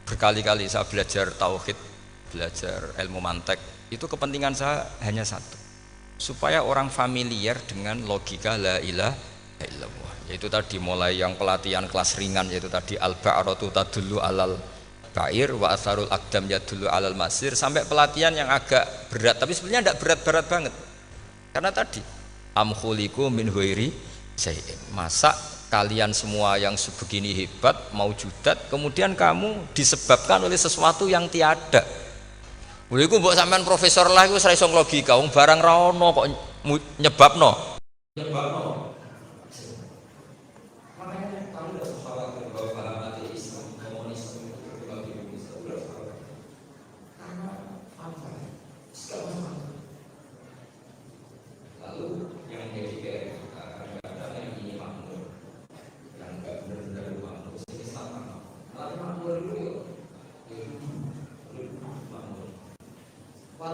berkali-kali saya belajar tauhid, belajar ilmu mantek, itu kepentingan saya hanya satu, supaya orang familiar dengan logika la ilaha illallah. Yaitu tadi mulai yang pelatihan kelas ringan, yaitu tadi al-ba'ratu tadullu alal ba'ir wa atharul aqdam yadullu alal masir, sampai pelatihan yang agak berat, tapi sebenarnya tidak berat-berat banget. Karena tadi am khuliqu min ghairi syai'in. Masa kalian semua yang sebegini hebat maujudat kemudian kamu disebabkan oleh sesuatu yang tiada. Lha iku mbok sampean profesor lah iku ora iso logika, wong barang ra ono kok nyebabno.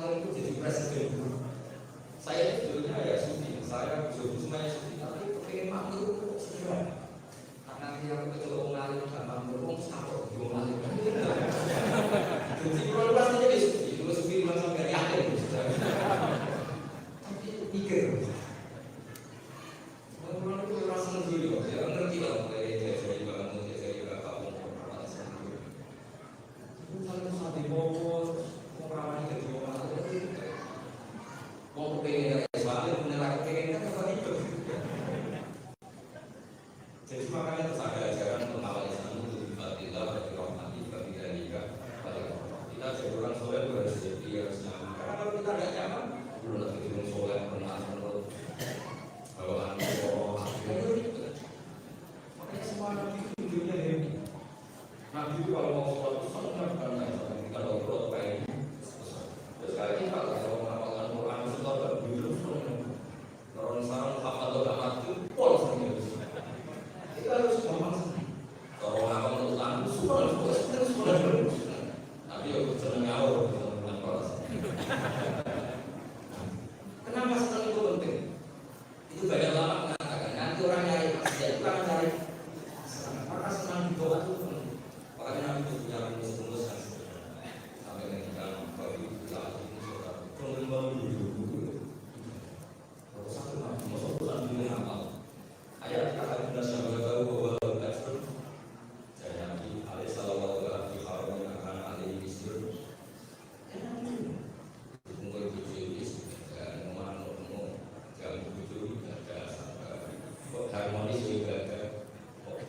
itu jadi presiden. Saya sebetulnya ya sufi, saya semuanya sufi, tapi pengen makmur segera. Karena dia ketua ngalir gampang berhubung sama orang ngalir. Jadi kalau pastinya itu sufi langsung dari yakin. Tapi pikir, orang itu rasa sendiri kok, dia ngerti lah dari bangun dari kamu apa sendiri. Itu satu bobot, orang itu orang mau pengen dari Islam, menilai pengen kan apa itu? Jadi makanya terus ada ajaran mengawal Islam itu dibatilah bagi rahmati bagi dalika kita jadi orang soleh harus jadi harus nyaman. Karena kalau kita tidak nyaman, belum lagi orang soleh pernah menurut bawaan itu. Makanya semua nabi itu hidupnya happy. Nabi itu kalau mau sholat itu senang karena kalau perut baik. Terus kali ini kalau mengamalkan Quran itu sholat dulu orang sekarang apa atau tak mati polos ini. Kita harus gampang senang. Kalau mengamalkan Quran itu sudah dulu. Tapi ya senang ngawur dengan polos. Kenapa senang itu penting? Itu banyak lama mengatakan nanti orang nyari maksiat itu akan cari maka senang di bawah itu penting. Makanya Nabi itu punya rumus-rumus yang sebenarnya sampai ketika bagi kita ini sudah kembali dulu. Kalau satu Nabi masuk Quran ini hafal ayat kata Ibnu Syamil bahwa al-Qur'an dari Nabi alaihi sallallahu alaihi wasallam akan alaihi bisir. Mungkin itu dan ngomong yang begitu ada harmonis juga ada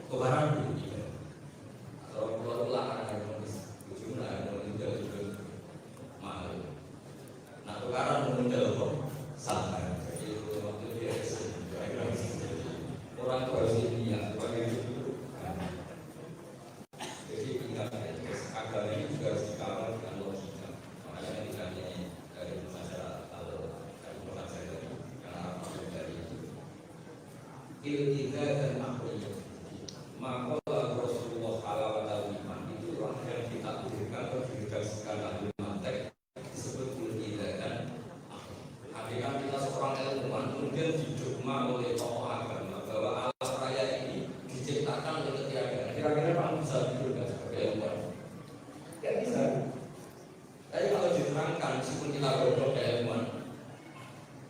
kebaran juga. Kalau pulang harmonis, ujungnya harmonis juga mahal. Nah kebaran meninggal kok santai. Jadi waktu dia orang itu harus dilihat sebagai itu. Jadi ingat agama ini juga harus dikawal dengan logika. Makanya tidak hanya dari masyarakat atau dari masyarakat karena maksud dari iltiga dan makriyah. Maka Rasulullah SAW itu orang yang ditakdirkan atau dikasihkan ahli mantek disebut iltiga dan hakikat kita seorang ilmuwan kemudian didogma oleh tokoh agama bahwa alam raya ini diciptakan oleh ketiadaan. Kira-kira kamu bisa didogma sebagai ilmuwan? Tidak bisa. Tapi kalau diterangkan meskipun kita bodoh ilmuwan,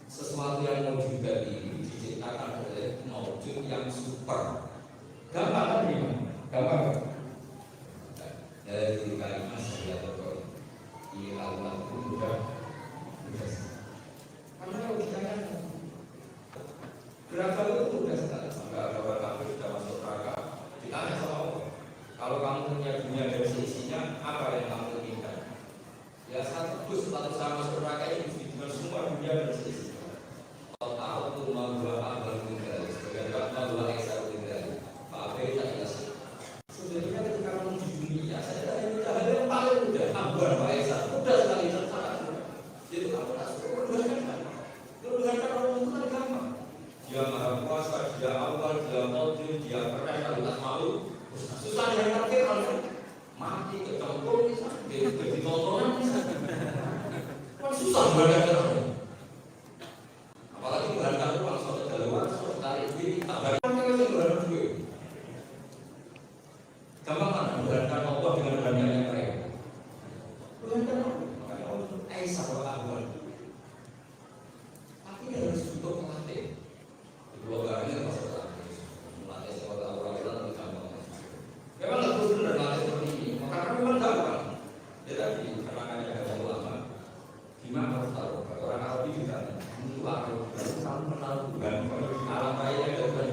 sesuatu yang mewujud ini diciptakan oleh mewujud yang super. Gampang kan ini? Gampang. Dari kalimat saya betul. Ini Allah itu mudah. Karena kalau kita kan gerakan itu mudah sekali. Sampai ada orang kafir sudah masuk neraka. Ditanya sama Allah, kalau kamu punya dunia dan seisinya, apa yang kamu inginkan? Ya satu terus kalau saya masuk neraka ini dengan semua dunia dan seisinya. Kalau tahu tuh mau dua abang tinggal, sebagai mau dua ekstra tinggal, apa itu tak jelas. Sebenarnya ketika kamu di dunia, saya tidak hal yang paling mudah, abang dua ekstra, mudah sekali tersalah. Jadi kamu harus berdoakan. Berdoakan orang itu kan gampang. Dia maha kuasa, dia awal, dia qadir, dia keren, kalau tak malu. Susah yang terakhir kalau mati kecemplung misalnya, jadi tontonan misalnya. Kan susah berdoakan. Apalagi berangkat uang suatu jalan, suatu tarik diri, tak berangkat itu berangkat duit. Gampang mana berangkat Allah dengan banyaknya mereka. Berangkat Allah, makanya Allah itu Aisyah awal. Tapi dia harus butuh pelatih. Dua barangnya masuk pelatih. Melatih sekolah orang itu lebih gampang. Memang nggak perlu benar melatih seperti ini. Karena memang gampang. Dia tadi keterangannya ada ulama. Gimana harus tahu? Orang Arabi juga. Kamu kenal Tuhan, alam raya yang Tuhan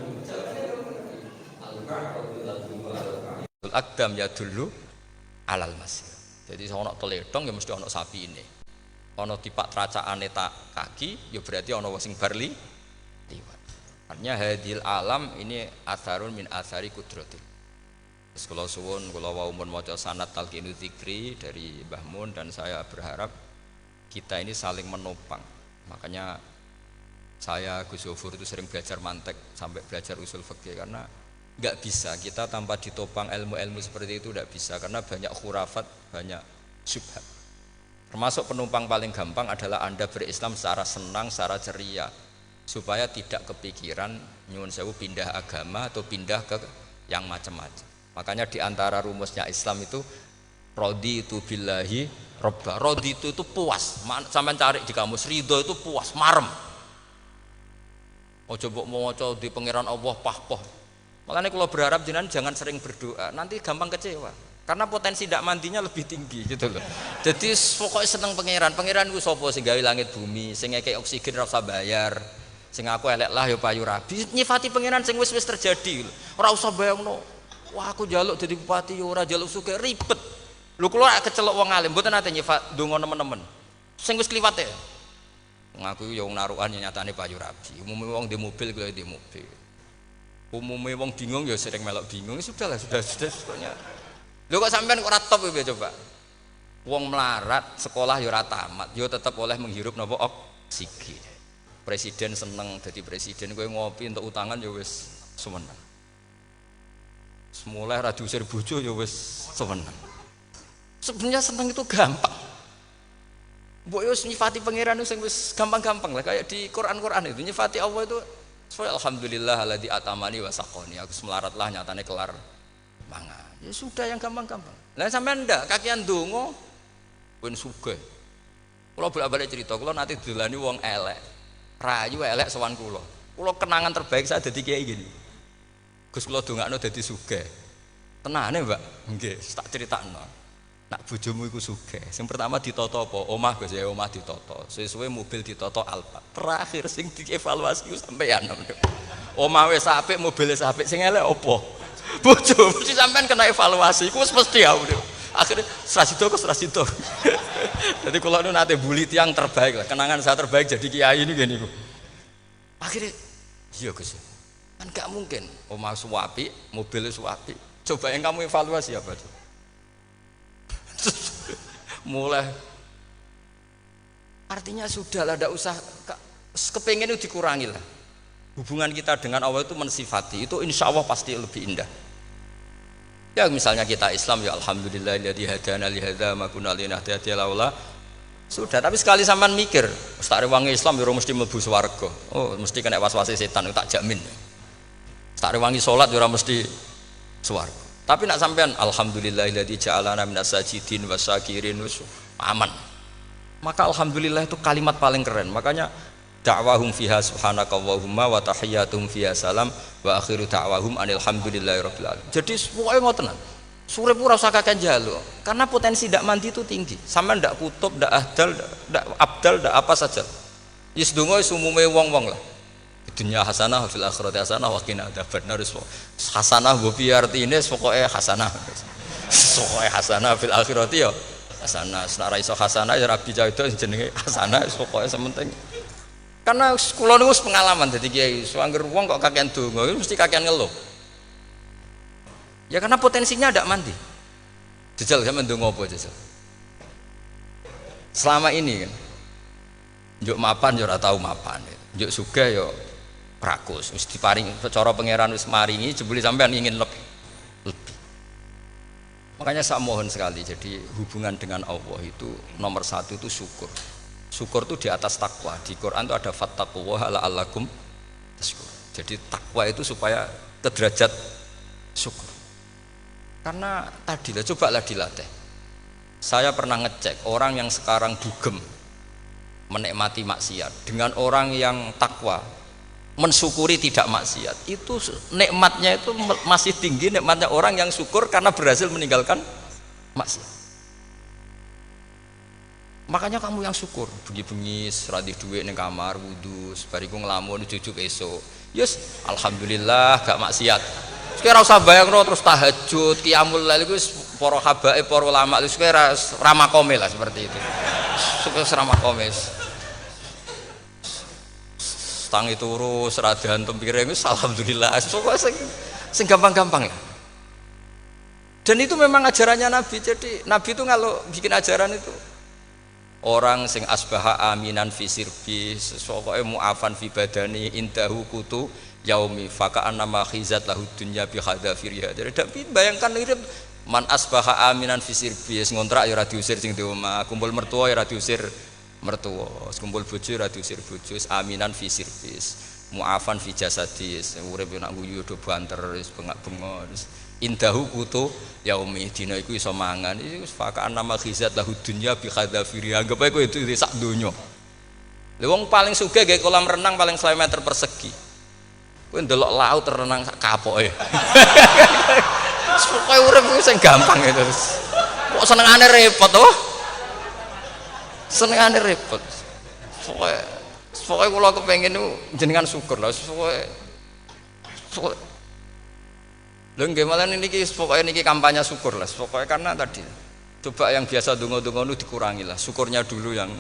Al-Aqdam ya dulu alal masih. Jadi ono teledong ya mesti ono sapi ini. Ono tipak tracakane tak kaki, ya berarti ono sing barli liwat. Artinya hadil alam ini atharun min athari kudratil. Terus kalau suwun, kalau wau mun maca sanad talqinu dzikri dari Mbah Mun dan saya berharap kita ini saling menopang. Makanya saya Gus Zofur itu sering belajar mantek sampai belajar usul fikih karena nggak bisa kita tanpa ditopang ilmu-ilmu seperti itu, tidak bisa karena banyak khurafat, banyak syubhat. Termasuk penumpang paling gampang adalah Anda berislam secara senang, secara ceria, supaya tidak kepikiran nyuwun sewu pindah agama atau pindah ke yang macam-macam. Makanya di antara rumusnya Islam itu raditu billahi robba. Raditu itu puas. Sampai cari di kamus, ridho itu puas, marem. Ojo mbok maca di pangeran Allah pah-pah. Makanya kalau berharap jenengan jangan sering berdoa, nanti gampang kecewa. Karena potensi tidak mandinya lebih tinggi gitu loh. Jadi pokoknya seneng pangeran. Pangeran ku sapa sing gawe langit bumi, sing ngekek oksigen ora usah bayar. Sing aku elek lah ya payu rabi. Nyifati pangeran sing wis-wis terjadi. Ora usah bayangno. Wah aku njaluk dadi bupati ya ora njaluk sugih ribet. Lho kula kecelok wong alim mboten nate nyifat donga nemen-nemen. Sing wis kliwat ya. Ngaku ya wong narukan nyatane payu rabi. Umume wong di mobil kaya di mobil. Umume wong bingung ya sering melok bingung. Sudah pokoknya. Lho kok sampean kok ora top ya coba. Wong melarat sekolah ya ora tamat, ya tetep oleh menghirup napa oksigen. Presiden seneng dadi presiden, kowe ngopi untuk utangan ya wis semeneng. Semula ra diusir bojo ya wis semeneng. Sebenarnya seneng itu gampang. Mbok yo nyifati pangeran sing wis gampang-gampang lah kayak di Quran itu nyifati Allah itu alhamdulillah alladzi atamani wa saqoni. Aku melarat lah nyatane kelar mangan. Ya sudah yang gampang-gampang. Lah sampean ndak kakian donga ben sugih. Kula bolak-balik cerita, kula nanti dolani wong elek. Rayu elek sowan kula. Kula kenangan terbaik saya dadi kiai gini. Gus kula dongakno dadi sugih. Tenane, Mbak? Nggih, tak critakno. Nak bojomu iku sugih. Sing pertama ditata apa? Omah Gus ya, omah ditata. Sesuwe mobil ditata Alfa. Terakhir sing dievaluasi ku sampeyan. Omah wis apik, mobil wis apik, sing elek apa? Bojo mesti sampean kena evaluasi. Iku wis mesti ya. Akhirnya Srasito. Jadi kula nu nate bully tiyang terbaik lah. Kenangan saya terbaik jadi kiai ini gini. Akhirnya iya Gus. Kan gak mungkin omah suwapi, mobil suwapi. Coba yang kamu evaluasi apa tuh? Mulai artinya sudah lah, tidak usah kepengen itu dikurangi lah. Hubungan kita dengan Allah itu mensifati itu insya Allah pasti lebih indah. Ya misalnya kita Islam ya alhamdulillahilladzi hadana li hadza ma kunna linahtadiya laula. Sudah, tapi sekali sampean mikir, ustare wangi Islam ya mesti mlebu swarga. Oh, mesti kena was-wase setan tak jamin. Ustare wangi salat ya mesti swarga. Tapi nak sampean alhamdulillahilladzi ja'alana minas sajidin wasyakirin aman. Maka alhamdulillah itu kalimat paling keren. Makanya da'wahum fiha subhanakallahumma wa tahiyyatuhum fiha salam wa akhiru da'wahum alhamdulillahirabbil alamin. Jadi pokoke ngoten. Surip ora usah kakek njaluk. Karena potensi ndak mandi itu tinggi. Sampean ndak kutub, ndak ahdal, ndak abdal, ndak apa saja. Wis donga wis umume wong-wong lah. Dunia hasanah fil akhirati hasanah wa qina adzabannar. Hasanah mbok piye artine pokoke hasanah. Pokoke hasanah fil akhirati ya hasanah. Nek ra iso hasanah ya rabi cawito jenenge hasanah pokoke sementing. Karena kula niku pengalaman dadi kiai, swanger wong kok kakean donga mesti kakean ngeluh. Ya karena potensinya ndak mandi. Jajal sampean ndonga apa jajal? Selama ini kan njuk mapan yo ora tau mapan. Njuk sugih yo rakus, wis diparing cara pangeran wis maringi jebule sampean ingin lebih. Makanya saya mohon sekali, jadi hubungan dengan Allah itu nomor satu itu syukur. Syukur itu di atas takwa. Di Quran itu ada fattaqullaha la'allakum tashkur. Jadi takwa itu supaya ke derajat syukur. Karena tadi lah, cobalah dilatih. Saya pernah ngecek orang yang sekarang dugem menikmati maksiat dengan orang yang takwa mensyukuri tidak maksiat, itu nikmatnya itu masih tinggi nikmatnya orang yang syukur karena berhasil meninggalkan maksiat. Makanya kamu yang syukur bengi-bengi radhi duit ning kamar wudu bariku ngelamun jujuk esuk yes alhamdulillah gak maksiat. Sekarang usah bayangno terus tahajud qiyamul lail iku para habaib para ulama wis ramakome lah seperti itu. Sukses ramakome. Tangi turu seradahan tempiring itu alhamdulillah pokoknya sing gampang-gampang ya. Dan itu memang ajarannya Nabi. Jadi Nabi itu kalau bikin ajaran itu orang sing asbaha aminan fi sirbi pokoknya mu'afan fi badani indahu kutu yaumi faka annama khizat lahu dunya bi hadafiriha. Jadi bayangkan hidup Man asbaha aminan fi sirbi, ngontrak ya ora diusir sing di omah, kumpul mertua ya ora diusir mertua, kumpul bojo ya ora diusir bojo, aminan fi sirbi, mu'afan fi jasadi, urip nak guyu do banter wis bengak-bengok. Indahu kutu yaumi dina iku iso mangan. Iki wis fakaan nama khizat lahu dunya bi khadzafiri. Anggap ae kowe itu sak donya. Lha wong paling sugih gawe kolam renang paling 100 meter persegi. Kowe ndelok laut renang sak kapoke. Pokoke urip ku sing gampang itu. Kok senengane repot to? Senengane repot. Pokoke kula kepengin jenengan syukur lah. Pokoke lho nggih malah niki pokoke niki kampanye syukur lah. Pokoke karena tadi coba yang biasa donga-donga itu dikurangi lah. Syukurnya dulu yang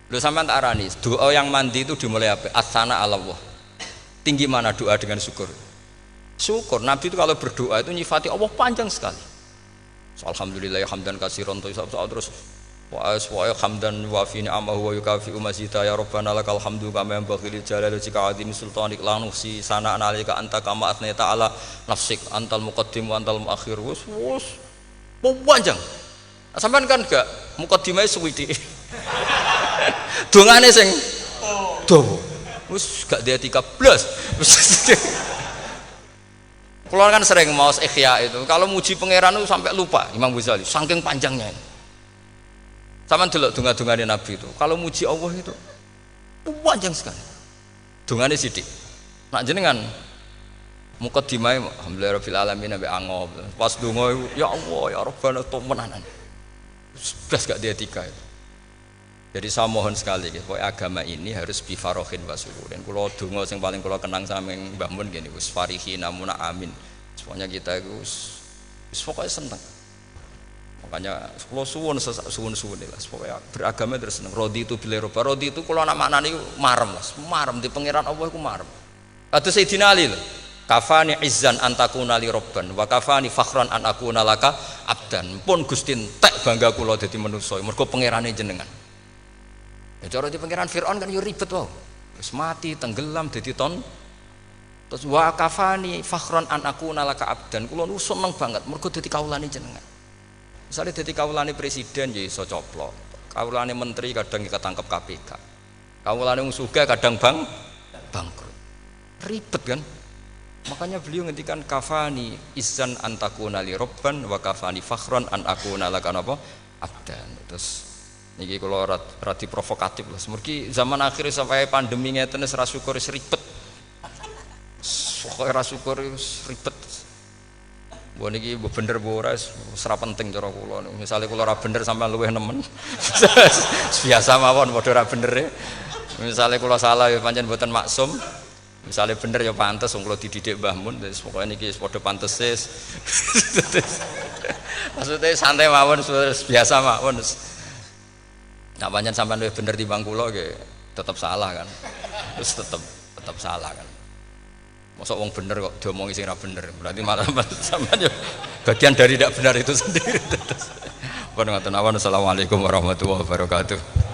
lho sampean tak arani, doa yang mandi itu dimulai apa? As-sana 'ala Allah. Tinggi mana doa dengan syukur? Syukur, Nabi itu kalau berdoa itu nyifati Allah panjang sekali. Alhamdulillah hamdan katsiran terus wa hamdan wa fi ni'amahu wa yukafi mazida ya rabbana lakal hamdu kama yanbaghi li jalali wajhika azim sultanik la nuhsi sana'an 'alaika anta kama athnayta 'ala nafsik antal muqaddim wa antal muakhir. Wus panjang. Sampean kan gak muqaddimah suwidi. Dongane sing dawa. Wis gak dia 13. Keluar kan sering maos ikhya itu. Kalau muji pangeran itu sampai lupa Imam Ghazali, saking panjangnya ini. Sama delok donga-dongane Nabi itu. Kalau muji Allah itu panjang sekali. Dongane sithik. Nak jenengan muqaddimah alhamdulillahirabbil alamin sampai angob. Pas donga ya Allah ya Rabbana temenanan. Sudah gak dia 3 itu. Jadi saya mohon sekali gitu, agama ini harus bifarohin wasururin. Kalau dongo yang paling kalau kenang sama yang Mbah Mun gini, us farihi namuna amin. Semuanya kita itu, pokoknya senang. Makanya kalau suwun lah, pokoknya beragama terus senang. Rodi itu bila roba, rodi itu kalau anak makna ini marem lah, marem di pangeran Allah itu marem. Atau Sayyidina Ali lah, kafani izzan antakuna li robban, wa kafani fakhran an akuna laka abdan. Pun Gustin tek bangga kula dadi manusa, mergo pangerane jenengan. Ya cara di pangeran Fir'aun kan yo ribet wae. Wis mati, tenggelam dadi ton. Terus wa kafani fakhran an akuna laka abdan. Kula nu seneng banget mergo dadi kawulane jenengan. Misale dadi kawulane presiden ya iso coplok. Kawulane menteri kadang ketangkep KPK. Kawulane wong sugih kadang bangkrut. Ribet kan? Makanya beliau ngendikan kafani izzan antakuna li robban wa kafani fakhran an akuna laka napa abdan. Terus niki kalau rati provokatif lah. Semergi zaman akhir sampai pandemi ngeten wis ra syukur wis ribet. Pokoke ra syukur wis ribet. Mbok niki bener apa ora wis ora penting cara kula. Misale kula ora bener sampean luwih nemen. Biasa mawon padha ora bener. Misale kula salah ya pancen mboten maksum. Misale bener ya pantes wong kula dididik Mbah Mun. Wis pokoke niki wis padha pantese. Maksudnya santai mawon biasa mawon. Nah pancen sampean luwih bener timbang kula nggih tetep salah kan. Terus tetep salah kan. Mosok wong bener kok diomongi sing ora bener. Berarti malah sampean yo bagian dari tidak benar itu sendiri. Pun ngoten awan. Assalamualaikum warahmatullahi wabarakatuh.